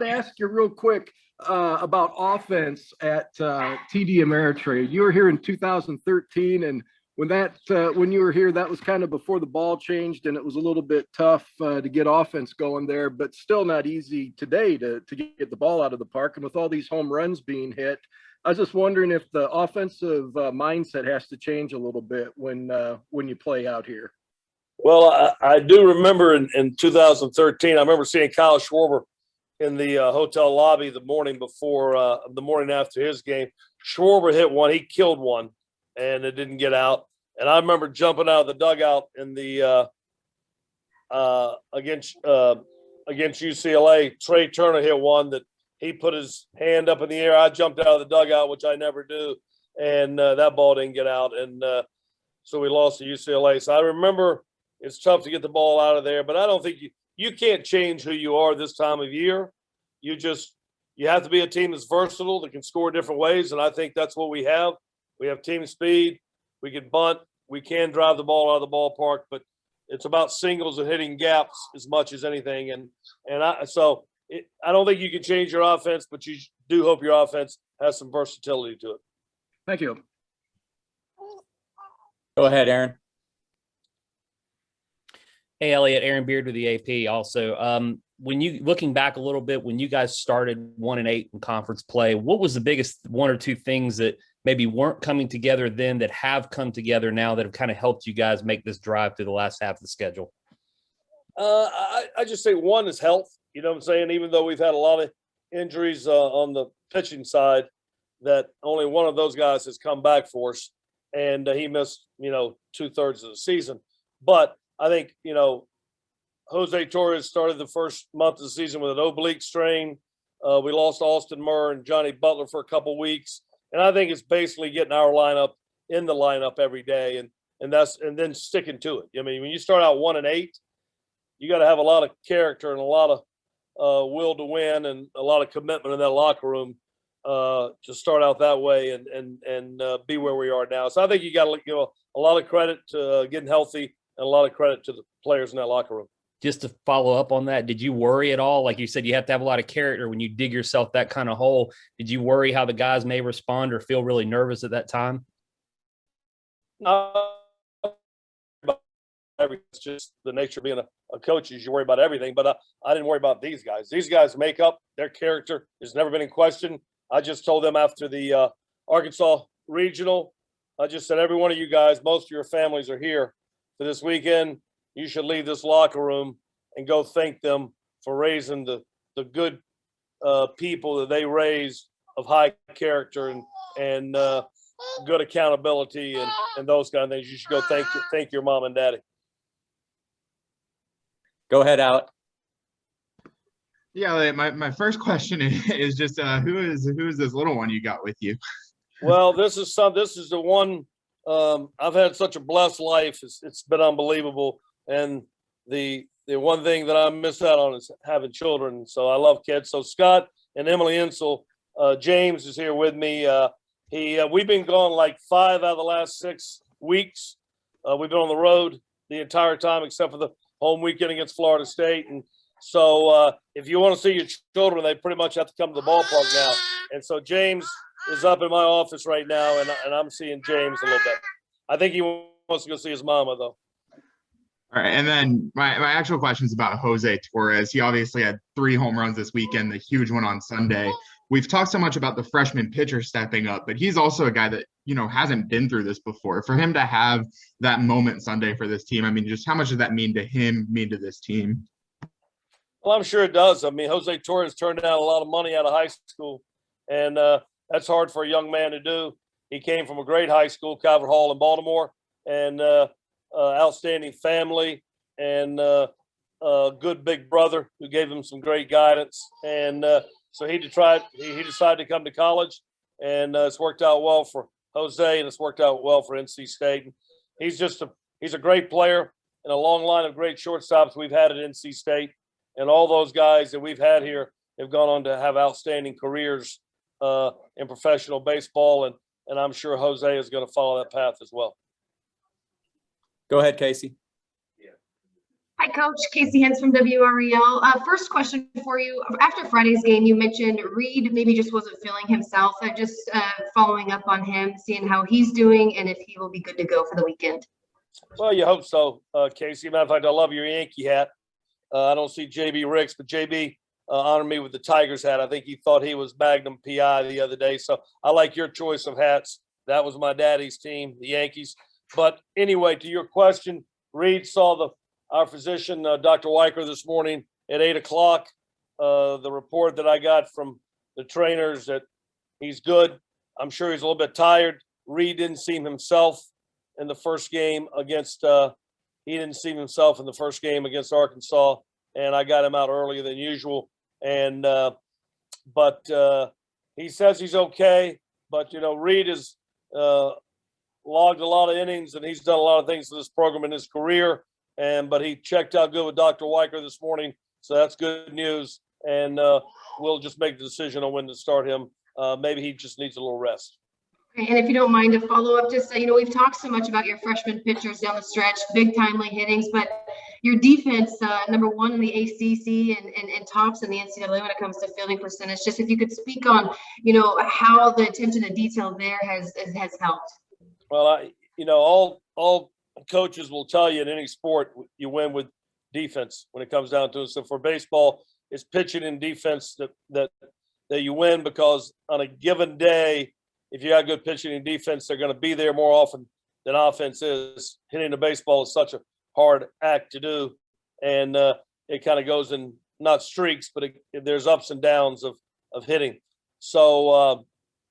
to ask you real quick about offense at TD Ameritrade. You were here in 2013, and when you were here, that was kind of before the ball changed, and it was a little bit tough to get offense going there, but still not easy today to get the ball out of the park. And with all these home runs being hit, I was just wondering if the offensive mindset has to change a little bit when you play out here. Well, I do remember in 2013, I remember seeing Kyle Schwarber in the hotel lobby the morning after his game. Schwarber hit one, he killed one, and it didn't get out. And I remember jumping out of the dugout in the against UCLA. Trey Turner hit one that he put his hand up in the air. I jumped out of the dugout, which I never do, and that ball didn't get out, and so we lost to UCLA. So I remember it's tough to get the ball out of there, but I don't think you can't change who you are this time of year. You have to be a team that's versatile, that can score different ways, and I think that's what we have. We have team speed. We can bunt. We can drive the ball out of the ballpark, but it's about singles and hitting gaps as much as anything. I don't think you can change your offense, but you do hope your offense has some versatility to it. Thank you. Go ahead, Aaron. Hey, Elliott, Aaron Beard with the AP also. When you looking back a little bit, when you guys started 1-8 in conference play, what was the biggest one or two things that maybe weren't coming together then that have come together now that have kind of helped you guys make this drive through the last half of the schedule? I just say one is health. You know what I'm saying? Even though we've had a lot of injuries on the pitching side, that only one of those guys has come back for us, and he missed 2/3 of the season. But I think Jose Torres started the first month of the season with an oblique strain. We lost Austin Murr and Johnny Butler for a couple weeks, and I think it's basically getting our lineup in the lineup every day, and then sticking to it. I mean, when you start out 1-8, you got to have a lot of character and a lot of will to win and a lot of commitment in that locker room to start out that way and be where we are now. So I think you got to give a lot of credit to getting healthy and a lot of credit to the players in that locker room. Just to follow up on that, did you worry at all? Like you said, you have to have a lot of character when you dig yourself that kind of hole. Did you worry how the guys may respond or feel really nervous at that time? No, it's just the nature of being a coach is you worry about everything, but I didn't worry about these guys. These guys make up their character. Has never been in question. I just told them after the Arkansas Regional, I just said, every one of you guys, most of your families are here for this weekend. You should leave this locker room and go thank them for raising the good people that they raised of high character and good accountability and those kind of things. You should go thank your mom and daddy. Go ahead, Alec. Yeah, my first question is just who is this little one you got with you? Well, this is the one. I've had such a blessed life. It's been unbelievable. And the one thing that I miss out on is having children. So I love kids. So Scott and Emily Insel, James is here with me. We've been gone like 5 out of the last 6 weeks. We've been on the road the entire time except for the home weekend against Florida State. And so if you want to see your children, they pretty much have to come to the ballpark now. And so James is up in my office right now, and I'm seeing James a little bit. I think he wants to go see his mama, though. All right, and then my actual question is about Jose Torres. He obviously had 3 home runs this weekend, the huge one on Sunday. We've talked so much about the freshman pitcher stepping up, but he's also a guy that, hasn't been through this before. For him to have that moment Sunday for this team, I mean, just how much does that mean to him, mean to this team? Well, I'm sure it does. I mean, Jose Torres turned down a lot of money out of high school, and that's hard for a young man to do. He came from a great high school, Calvert Hall in Baltimore, and outstanding family and a good big brother who gave him some great guidance. And so he decided to come to college, and it's worked out well for Jose, and it's worked out well for NC State. He's a great player and a long line of great shortstops we've had at NC State. And all those guys that we've had here have gone on to have outstanding careers in professional baseball. And I'm sure Jose is going to follow that path as well. Go ahead, Casey. Hi, Coach. Casey Hens from WREL. First question for you. After Friday's game, you mentioned Reed maybe just wasn't feeling himself. Just following up on him, seeing how he's doing and if he will be good to go for the weekend. Well, you hope so, Casey. Matter of fact, I love your Yankee hat. I don't see JB Ricks, but JB honored me with the Tigers hat. I think he thought he was Magnum PI the other day. So I like your choice of hats. That was my daddy's team, the Yankees. But anyway, to your question, Reed saw our physician, Dr. Weicker, this morning at 8 o'clock. The report that I got from the trainers that he's good. I'm sure he's a little bit tired. Reed didn't seem himself in the first game against Arkansas, and I got him out earlier than usual. And but he says he's okay. But Reed has logged a lot of innings, and he's done a lot of things for this program in his career. But he checked out good with Dr. Weicker this morning, so that's good news. And we'll just make the decision on when to start him. Maybe he just needs a little rest. And if you don't mind to follow up, just we've talked so much about your freshman pitchers down the stretch, big timely hittings, but your defense, number one in the ACC and tops in the NCAA when it comes to fielding percentage. Just if you could speak on, how the attention to detail there has helped. Well, all coaches will tell you in any sport you win with defense when it comes down to it. So for baseball, it's pitching and defense that you win, because on a given day, if you got good pitching and defense, they're going to be there more often than offense is. Hitting the baseball is such a hard act to do, and it kind of goes in not streaks, but there's ups and downs of hitting. So,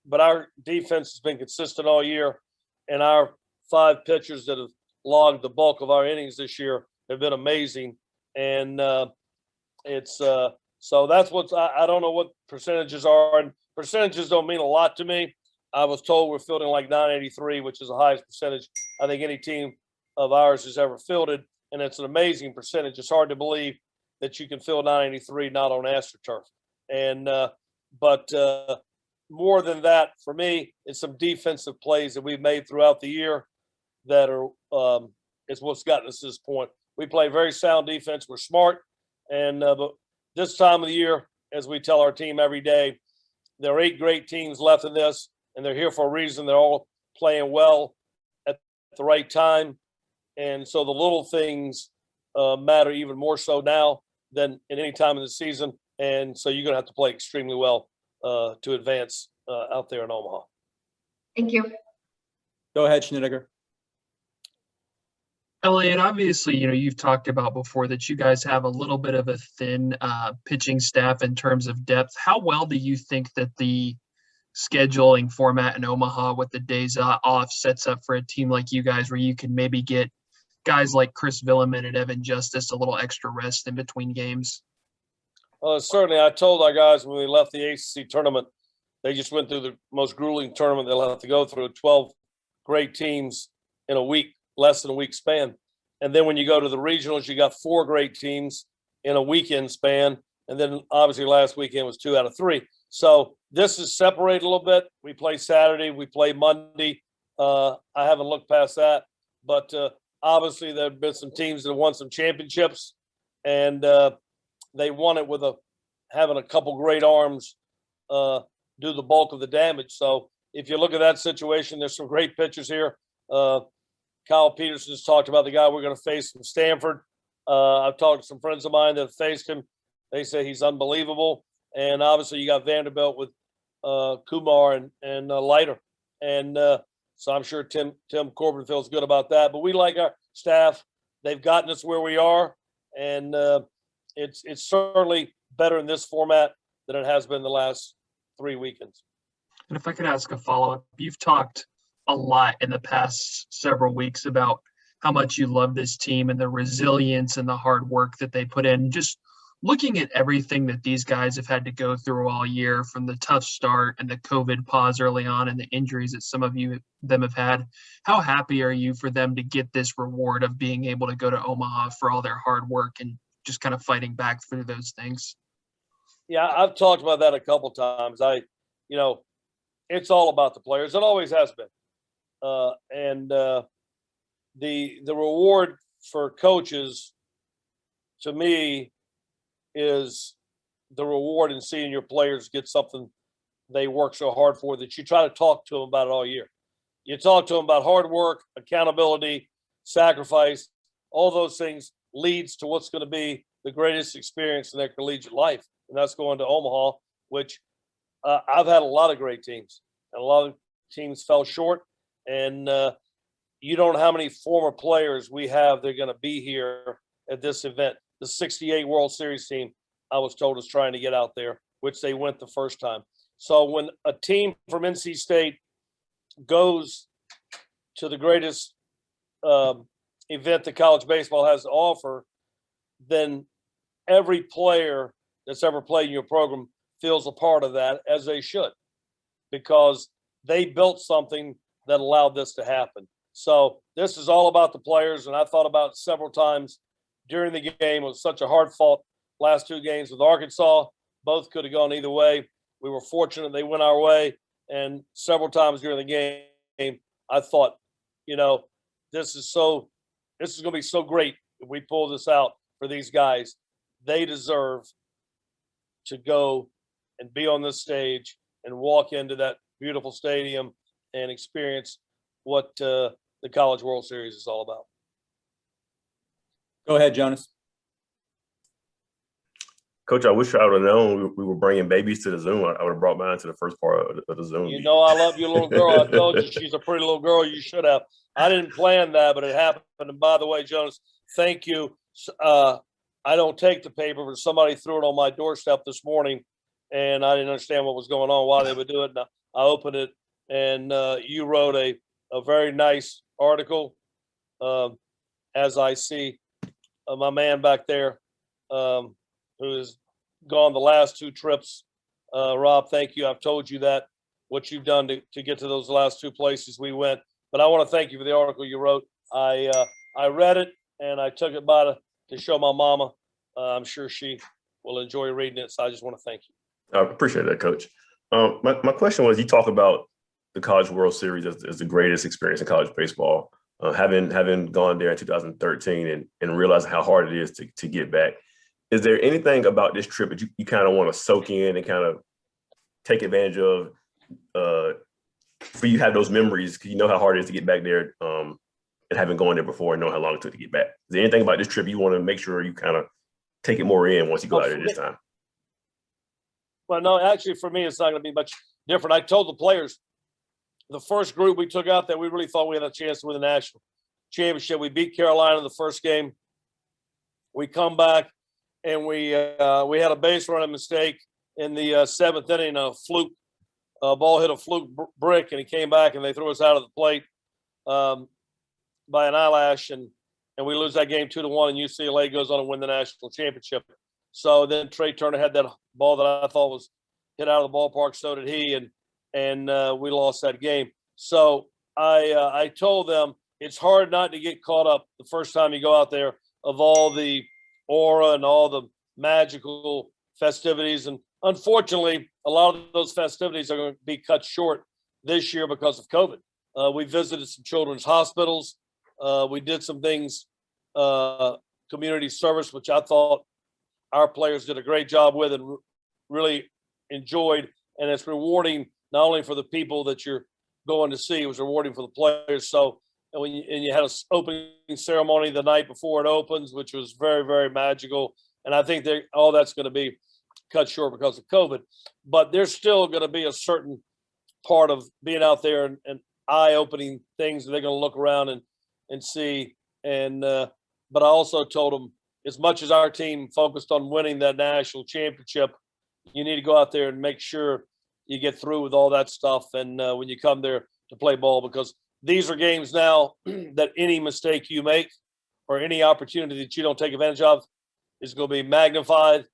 but our defense has been consistent all year, and our 5 pitchers that have logged the bulk of our innings this year have been amazing. And it's so that's what's I don't know what percentages are, and percentages don't mean a lot to me. I was told we're fielding like 983, which is the highest percentage I think any team of ours has ever fielded, and it's an amazing percentage. It's hard to believe that you can field 983 not on AstroTurf. And but more than that, for me, it's some defensive plays that we've made throughout the year that are is what's gotten us to this point. We play very sound defense. We're smart, and but this time of the year, as we tell our team every day, there are 8 great teams left in this, and they're here for a reason. They're all playing well at the right time, and so the little things matter even more so now than at any time in the season. And so you're going to have to play extremely well to advance out there in Omaha. Thank you. Go ahead, Schnittiger. Elliott, obviously, you've talked about before that you guys have a little bit of a thin pitching staff in terms of depth. How well do you think that the scheduling format in Omaha with the days off sets up for a team like you guys, where you can maybe get guys like Chris Villeman and Evan Justice a little extra rest in between games? Certainly. I told our guys when we left the ACC tournament, they just went through the most grueling tournament they'll have to go through, 12 great teams in a week, less than a week span. And then when you go to the regionals, you got 4 great teams in a weekend span. And then obviously last weekend was 2 out of 3. So this is separated a little bit. We play Saturday, we play Monday. I haven't looked past that, but obviously there have been some teams that have won some championships, and they won it with having a couple great arms do the bulk of the damage. So if you look at that situation, there's some great pitchers here. Kyle Peterson's talked about the guy we're going to face from Stanford. I've talked to some friends of mine that have faced him. They say he's unbelievable. And obviously you got Vanderbilt with Kumar and Leiter. And so I'm sure Tim Corbin feels good about that. But we like our staff. They've gotten us where we are. And it's certainly better in this format than it has been the last 3 weekends. And if I could ask a follow-up, you've talked a lot in the past several weeks about how much you love this team and the resilience and the hard work that they put in. Just looking at everything that these guys have had to go through all year, from the tough start and the COVID pause early on and the injuries that some of them have had, how happy are you for them to get this reward of being able to go to Omaha for all their hard work and just kind of fighting back through those things? Yeah, I've talked about that a couple times. It's all about the players. It always has been. And the reward for coaches to me, is the reward in seeing your players get something they work so hard for that you try to talk to them about it all year. You talk to them about hard work, accountability, sacrifice, all those things leads to what's going to be the greatest experience in their collegiate life. And that's going to Omaha, which I've had a lot of great teams, and a lot of teams fell short. And you don't know how many former players we have that are going to be here at this event. The 68 World Series team, I was told, is trying to get out there, which they went the first time. So when a team from NC State goes to the greatest event that college baseball has to offer, then every player that's ever played in your program feels a part of that, as they should, because they built something that allowed this to happen. So this is all about the players, and I thought about it several times during the game. It was such a hard-fought last two games with Arkansas. Both could have gone either way. We were fortunate they went our way, and several times during the game, I thought, this is going to be so great if we pull this out for these guys. They deserve to go and be on this stage and walk into that beautiful stadium and experience what the College World Series is all about. Go ahead, Jonas. Coach, I wish I would have known we were bringing babies to the Zoom. I would have brought mine to the first part of the Zoom. You know I love your little girl. I told you she's a pretty little girl. You should have. I didn't plan that, but it happened. And by the way, Jonas, thank you. I don't take the paper, but somebody threw it on my doorstep this morning, and I didn't understand what was going on, why they would do it. And I opened it, and you wrote a very nice article, as I see my man back there, who has gone the last two trips. Rob, thank you. I've told you that, what you've done to get to those last two places we went. But I want to thank you for the article you wrote. I read it, and I took it by to show my mama. I'm sure she will enjoy reading it. So I just want to thank you. I appreciate that, Coach. My question was, you talk about the College World Series as the greatest experience in college baseball. Having gone there in 2013 and realizing how hard it is to get back. Is there anything about this trip that you kind of want to soak in and kind of take advantage of for you to have those memories, because you know how hard it is to get back there and having gone there before and know how long it took to get back? Is there anything about this trip you want to make sure you kind of take it more in once you go out there this time? Well, no, actually, for me, it's not going to be much different. I told the players, the first group we took out there, we really thought we had a chance to win the national championship. We beat Carolina in the first game. We come back, and we had a base running mistake in the seventh inning. A fluke ball hit a fluke brick, and he came back, and they threw us out of the plate by an eyelash, and we lose that game 2-1. And UCLA goes on to win the national championship. So then Trey Turner had that ball that I thought was hit out of the ballpark. So did he, and we lost that game. So I told them it's hard not to get caught up the first time you go out there of all the aura and all the magical festivities. And unfortunately, a lot of those festivities are going to be cut short this year because of COVID. We visited some children's hospitals. We did some things, community service, which I thought our players did a great job with and really enjoyed. And it's rewarding not only for the people that you're going to see, it was rewarding for the players. So, and you had an opening ceremony the night before it opens, which was very, very magical. And I think all that's going to be cut short because of COVID. But there's still going to be a certain part of being out there and eye-opening things that they're going to look around and see. And but I also told them, as much as our team focused on winning that national championship, you need to go out there and make sure you get through with all that stuff. And when you come there to play ball, because these are games now that any mistake you make or any opportunity that you don't take advantage of is going to be magnified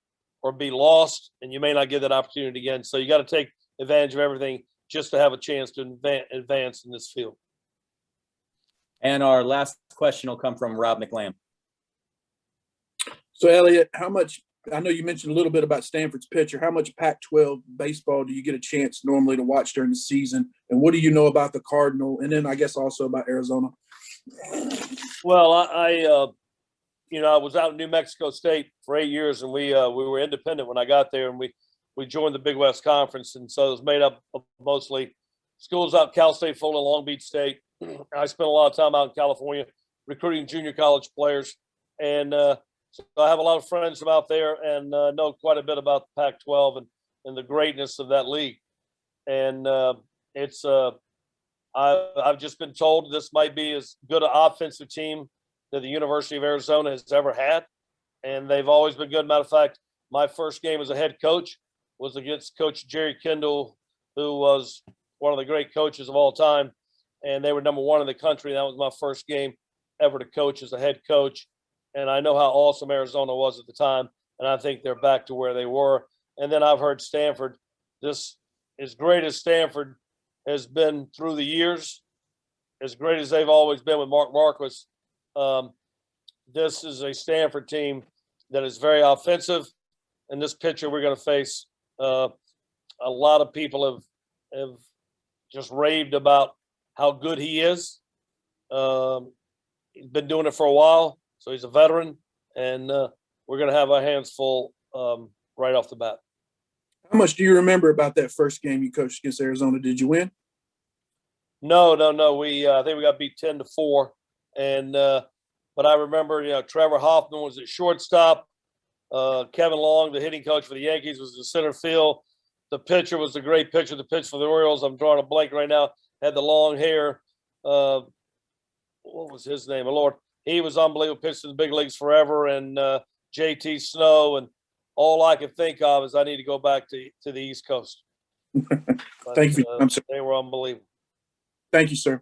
or be lost, and you may not get that opportunity again. So you got to take advantage of everything just to have a chance to advance in this field. And our last question will come from Rob McLam. So, Elliott, how much – I know you mentioned a little bit about Stanford's pitcher. How much Pac-12 baseball do you get a chance normally to watch during the season? And what do you know about the Cardinal? And then I guess also about Arizona. Well, I was out in New Mexico State for 8 years, and we were independent when I got there, and we joined the Big West Conference, and so it was made up of mostly schools out Cal State, Fulton, Long Beach State. I spent a lot of time out in California recruiting junior college players, and so I have a lot of friends from out there, and know quite a bit about the Pac-12 and the greatness of that league. And I've just been told this might be as good an offensive team that the University of Arizona has ever had, and they've always been good. Matter of fact, my first game as a head coach was against Coach Jerry Kendall, who was one of the great coaches of all time, and they were number one in the country. That was my first game ever to coach as a head coach, and I know how awesome Arizona was at the time, and I think they're back to where they were. And then I've heard Stanford, this as great as Stanford has been through the years, as great as they've always been with Mark Marquis, this is a Stanford team that is very offensive. And this pitcher we're going to face, a lot of people have just raved about how good he is. He's been doing it for a while, so he's a veteran, and we're going to have our hands full right off the bat. How much do you remember about that first game you coached against Arizona? Did you win? No. We I think we got beat 10-4, and but I remember Trevor Hoffman was at shortstop. Kevin Long, the hitting coach for the Yankees, was in center field. The pitcher was a great pitcher. The pitcher for the Orioles, I'm drawing a blank right now, had the long hair. What was his name? Lord, he was unbelievable. Pitched in the big leagues forever, and JT Snow, and all I could think of is I need to go back to the East Coast. But, Thank you. They were unbelievable. Thank you, sir.